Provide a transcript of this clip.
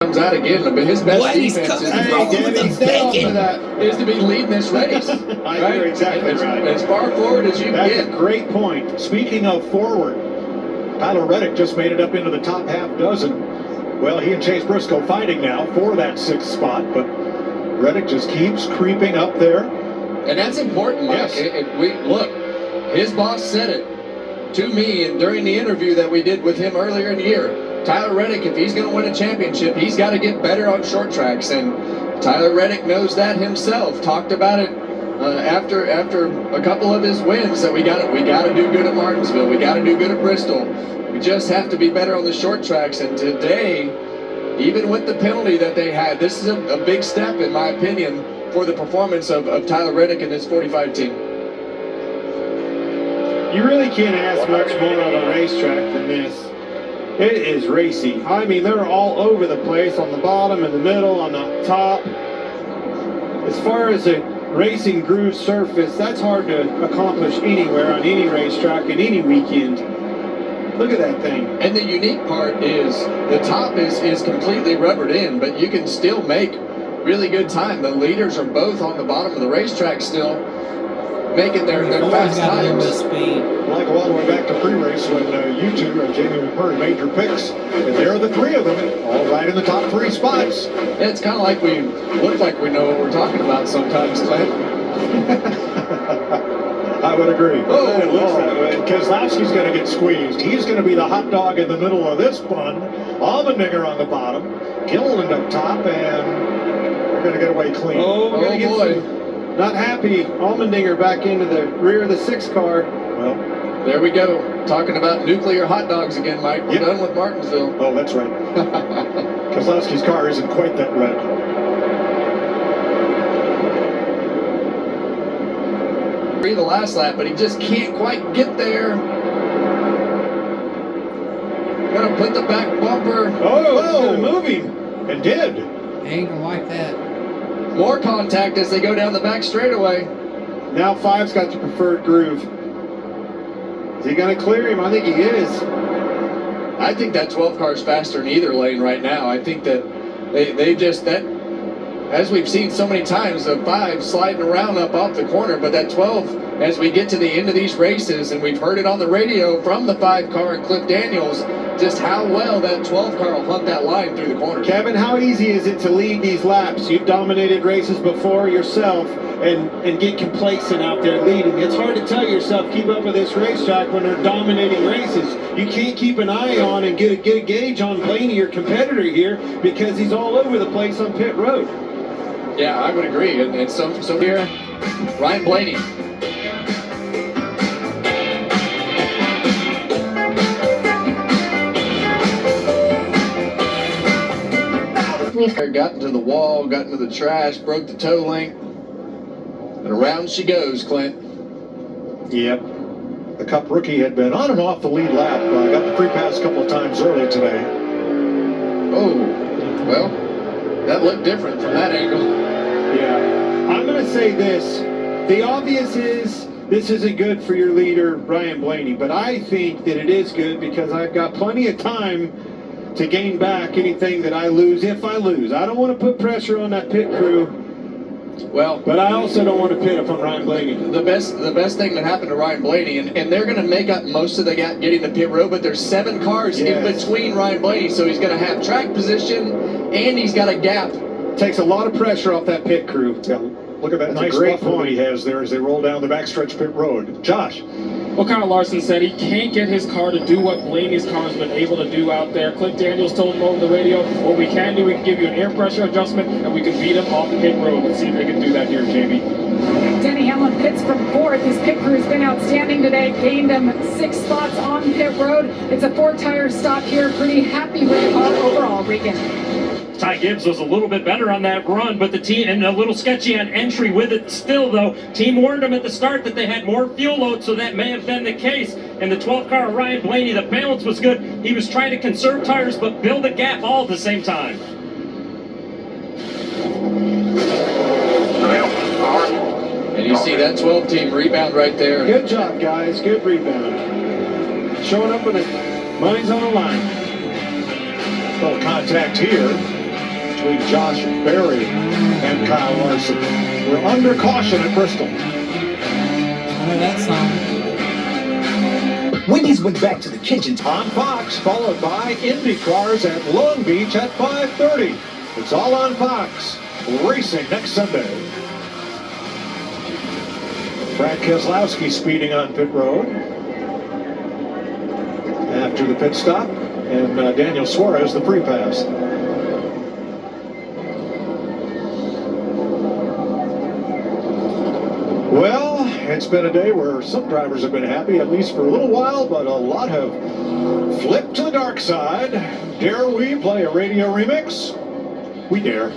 Comes out again, but his best He's defense is, coming to be leading this race. I You're exactly right. As far forward as you can That's get. a great point. Speaking of forward, Tyler Reddick just made it up into the top half dozen. Well, he and Chase Briscoe fighting now for that 6th spot, but Reddick just keeps creeping up there. And that's important, Mike. Yes. Look, his boss said it to me and during the interview that we did with him earlier in the year. Tyler Reddick, if he's going to win a championship, he's got to get better on short tracks, and Tyler Reddick knows that himself. Talked about it after a couple of his wins that we got to do good at Martinsville, we got to do good at Bristol. We just have to be better on the short tracks. And today, even with the penalty that they had, this is a big step, in my opinion, for the performance of Tyler Reddick and his 45 team. You really can't ask much more of a racetrack than this. It is racy. I mean, they're all over the place, on the bottom, in the middle, on the top. As far as a racing groove surface, that's hard to accomplish anywhere on any racetrack in any weekend. Look at that thing. And the unique part is the top is completely rubbered in, but you can still make really good time. The leaders are both on the bottom of the racetrack still, making their fast times. Like all the way back to pre-race when you two, Jamie McMurray, made your picks, and there are the 3 of them, all right in the top 3 spots. Yeah, it's kind of like we look like we know what we're talking about sometimes, Clint. I would agree. Oh, it looks that way. Keselowski's going to get squeezed. He's going to be the hot dog in the middle of this bun. Allmendinger on the bottom. Gilliland up top, and they're going to get away clean. Oh, we're going to get boy. some, not happy. Allmendinger back into the rear of the 6 car. Well, there we go. Talking about nuclear hot dogs again, Mike. We're done with Martinsville. oh, that's right. Keselowski's car isn't quite that red. The last lap, but he just can't quite get there. Gonna put the back bumper. Oh, moving. And did. Ain't gonna like that. More contact as they go down the back straightaway. Now 5's got the preferred groove. Is he going to clear him? I think he is. I think that 12 car's faster in either lane right now. I think that they just, as we've seen so many times, the 5 sliding around up off the corner, but that 12, as we get to the end of these races, and we've heard it on the radio from the 5 car and Cliff Daniels, just how well that 12 car will hunt that line through the corner. Kevin, how easy is it to lead these laps? You've dominated races before yourself and get complacent out there leading. It's hard to tell yourself, keep up with this racetrack when they're dominating races. You can't keep an eye on and get a gauge on Blaney, your competitor here, because he's all over the place on pit road. Yeah, I would agree. And so here, Ryan Blaney. Got into the wall, got into the trash, broke the toe link, and around she goes, Clint. Yep. The Cup rookie had been on and off the lead lap. Got the free pass a couple of times early today. Oh, well, that looked different from that angle. Yeah. I'm going to say this. The obvious is this isn't good for your leader, Ryan Blaney, but I think that it is good because I've got plenty of time to gain back anything that I lose if I lose. I don't want to put pressure on that pit crew. Well, but I also don't want to pit if I'm Ryan Blaney. The best thing that happened to Ryan Blaney, and they're going to make up most of the gap getting to pit road, but there's 7 cars in between Ryan Blaney, so he's going to have track position and he's got a gap. Takes a lot of pressure off that pit crew. Yeah, look at that nice buffer that he has there as they roll down the backstretch pit road. Josh. Well, Kyle Larson said he can't get his car to do what Blaney's car's been able to do out there. Cliff Daniels told him over the radio, what we can do, we can give you an air pressure adjustment, and we can beat him off the pit road. Let's see if they can do that here, Jamie. Denny Hamlin pits from 4th. His pit crew has been outstanding today. Gained him 6 spots on pit road. It's a 4-tire stop here. Pretty happy with the car overall, Regan. Ty Gibbs was a little bit better on that run, but the team, and a little sketchy on entry with it still, though. Team warned him at the start that they had more fuel load, so that may have been the case. And the 12th car, Ryan Blaney, the balance was good. He was trying to conserve tires, but build a gap all at the same time. And you see that 12 team rebound right there. Good job, guys. Good rebound. Showing up with it. Mine's on the line. Little contact here. Josh Berry and Kyle Larson. We're under caution at Bristol. I know that song. Wendy's went back to the kitchen. On Fox, followed by Indy cars at Long Beach at 5:30. It's all on Fox. Racing next Sunday. Brad Keselowski speeding on pit road after the pit stop, and Daniel Suarez the free pass. Well, it's been a day where some drivers have been happy, at least for a little while, but a lot have flipped to the dark side. Dare we play a radio remix? We dare.